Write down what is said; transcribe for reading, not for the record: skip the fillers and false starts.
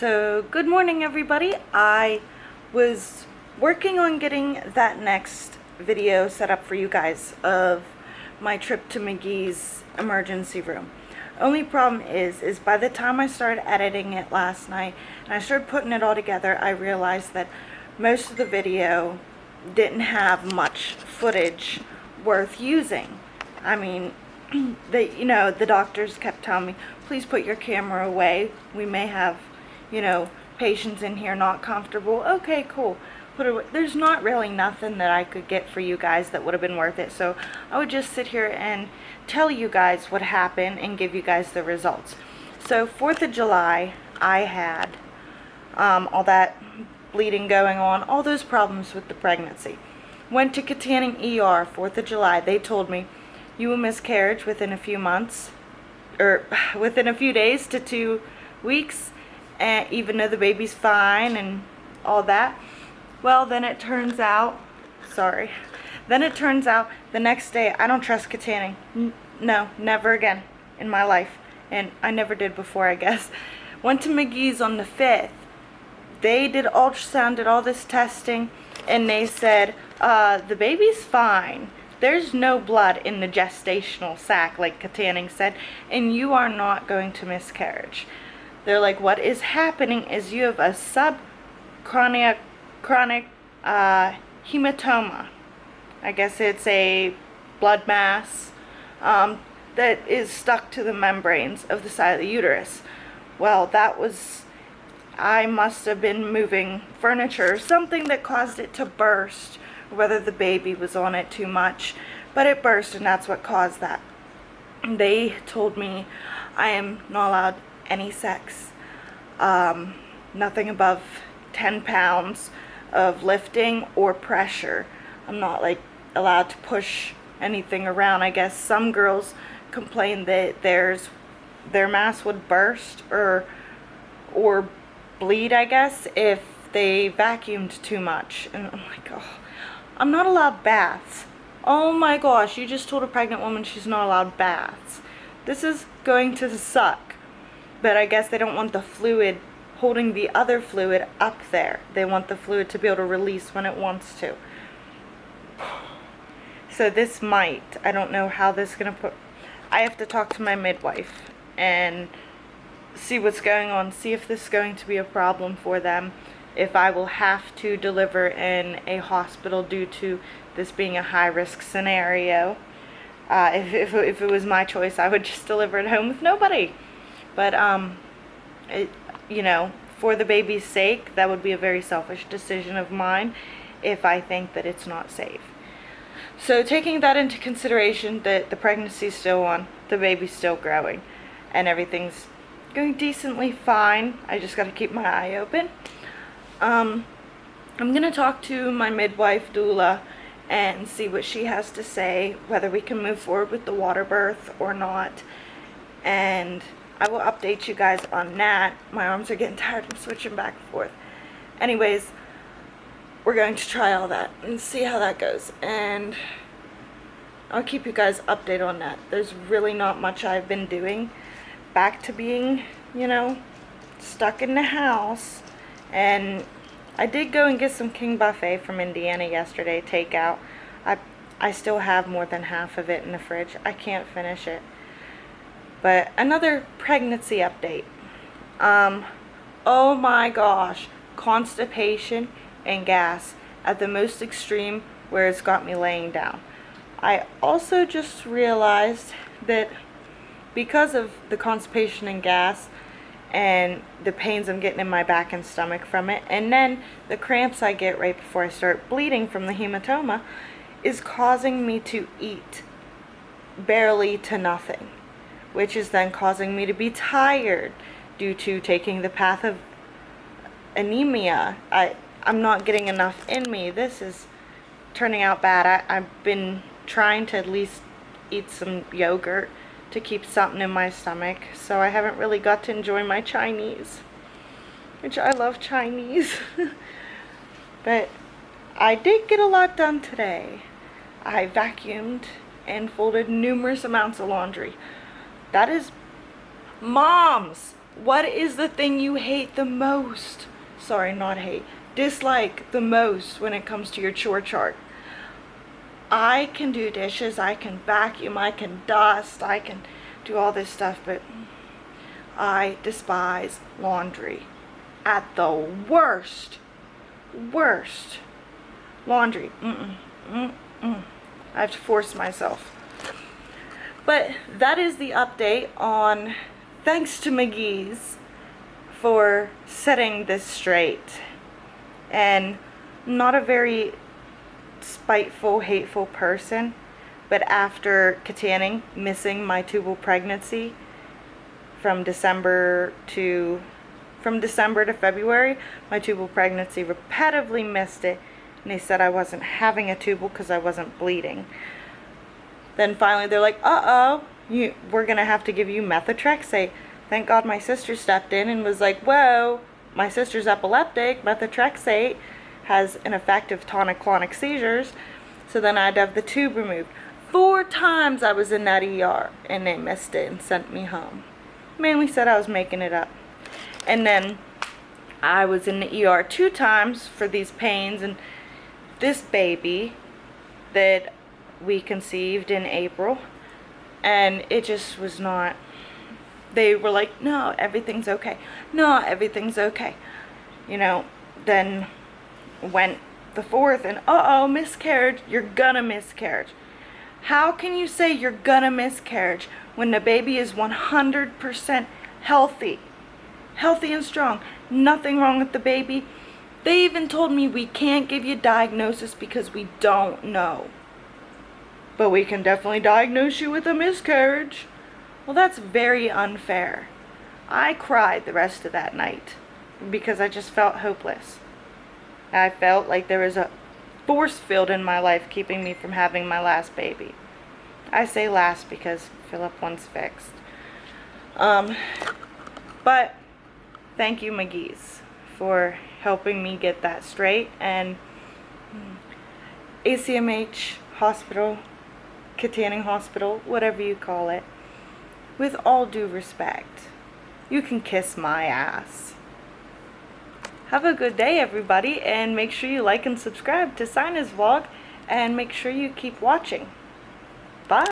So, good morning everybody. I was working on getting that next video set up for you guys of my trip to Magee's emergency room. Only problem is by the time I started editing it last night and I started putting it all together, I realized that most of the video didn't have much footage worth using. I mean, the doctors kept telling me, please put your camera away. We may have, patients in here not comfortable. Okay, cool. Put it away. There's not really nothing that I could get for you guys that would have been worth it. So I would just sit here and tell you guys what happened and give you guys the results. So 4th of July, I had all that bleeding going on, all those problems with the pregnancy. Went to Katanning ER 4th of July. They told me you will miscarriage within a few months, or within a few days to 2 weeks, and even though the baby's fine and all that. Well, then it turns out the next day I don't trust Katanning. No, never again in my life, and I never did before, I guess. Went to Magee's on the 5th. They did ultrasound, did all this testing, and they said the baby's fine. There's no blood in the gestational sac, like Katanning said, and you are not going to miscarriage. They're like, what is happening is you have a subchronic hematoma. I guess it's a blood mass that is stuck to the membranes of the side of the uterus. Well, I must have been moving furniture or something that caused it to burst, whether the baby was on it too much, but it burst, and that's what caused that. They told me I am not allowed any sex, nothing above 10 pounds of lifting or pressure. I'm not allowed to push anything around. I guess some girls complain that their mass would burst or bleed, I guess, if they vacuumed too much. And I'm like, oh, I'm not allowed baths. Oh my gosh, you just told a pregnant woman she's not allowed baths. This is going to suck. But I guess they don't want the fluid holding the other fluid up there. They want the fluid to be able to release when it wants to. So this I don't know how this is going to put, I have to talk to my midwife and see what's going on, see if this is going to be a problem for them, if I will have to deliver in a hospital due to this being a high-risk scenario. If it was my choice, I would just deliver at home with nobody. But, for the baby's sake, that would be a very selfish decision of mine if I think that it's not safe. So taking that into consideration, that the pregnancy's still on, the baby's still growing, and everything's going decently fine. I just got to keep my eye open. I'm going to talk to my midwife, doula, and see what she has to say, whether we can move forward with the water birth or not. And I will update you guys on that. My arms are getting tired. I'm switching back and forth. Anyways, we're going to try all that and see how that goes. And I'll keep you guys updated on that. There's really not much I've been doing. Back to being, stuck in the house. And I did go and get some King Buffet from Indiana yesterday, takeout. I still have more than half of it in the fridge. I can't finish it. But another pregnancy update. Oh my gosh, constipation and gas at the most extreme, where it's got me laying down. I also just realized that because of the constipation and gas and the pains I'm getting in my back and stomach from it, and then the cramps I get right before I start bleeding from the hematoma, is causing me to eat barely to nothing, which is then causing me to be tired due to taking the path of anemia. I'm not getting enough in me. This is turning out bad. I've been trying to at least eat some yogurt to keep something in my stomach, so I haven't really got to enjoy my Chinese, which I love Chinese. But I did get a lot done today. I vacuumed and folded numerous amounts of laundry. That is Mom's What is the thing you hate the most? Sorry, not hate. Dislike the most when it comes to your chore chart. I can do dishes, I can vacuum, I can dust, I can do all this stuff, but I despise laundry. At the worst. Laundry. I have to force myself. But that is the update on, thanks to Magee's for setting this straight. And not a very spiteful, hateful person, but after Katanning, missing my tubal pregnancy from December to February, my tubal pregnancy, repetitively missed it, and they said I wasn't having a tubal because I wasn't bleeding. Then finally they're like, we're gonna have to give you methotrexate. Thank God my sister stepped in and was like, whoa, my sister's epileptic, methotrexate has an effect of tonic-clonic seizures. So then I had to have the tube removed. 4 times I was in that ER and they missed it and sent me home. Mainly said I was making it up. And then I was in the ER 2 times for these pains, and this baby that we conceived in April, and it just was not, they were like, no, everything's okay. No, everything's okay. You know, then went the 4th and miscarriage. You're gonna miscarriage. How can you say you're gonna miscarriage when the baby is 100% healthy and strong, nothing wrong with the baby? They even told me we can't give you diagnosis because we don't know, but we can definitely diagnose you with a miscarriage. Well, that's very unfair. I cried the rest of that night because I just felt hopeless. I felt like there was a force field in my life keeping me from having my last baby. I say last because Philip one's fixed. But thank you, Magee's, for helping me get that straight. And ACMH Hospital, Katanning Hospital, whatever you call it, with all due respect, you can kiss my ass. Have a good day, everybody, and make sure you like and subscribe to Sinaz Vlog, and make sure you keep watching.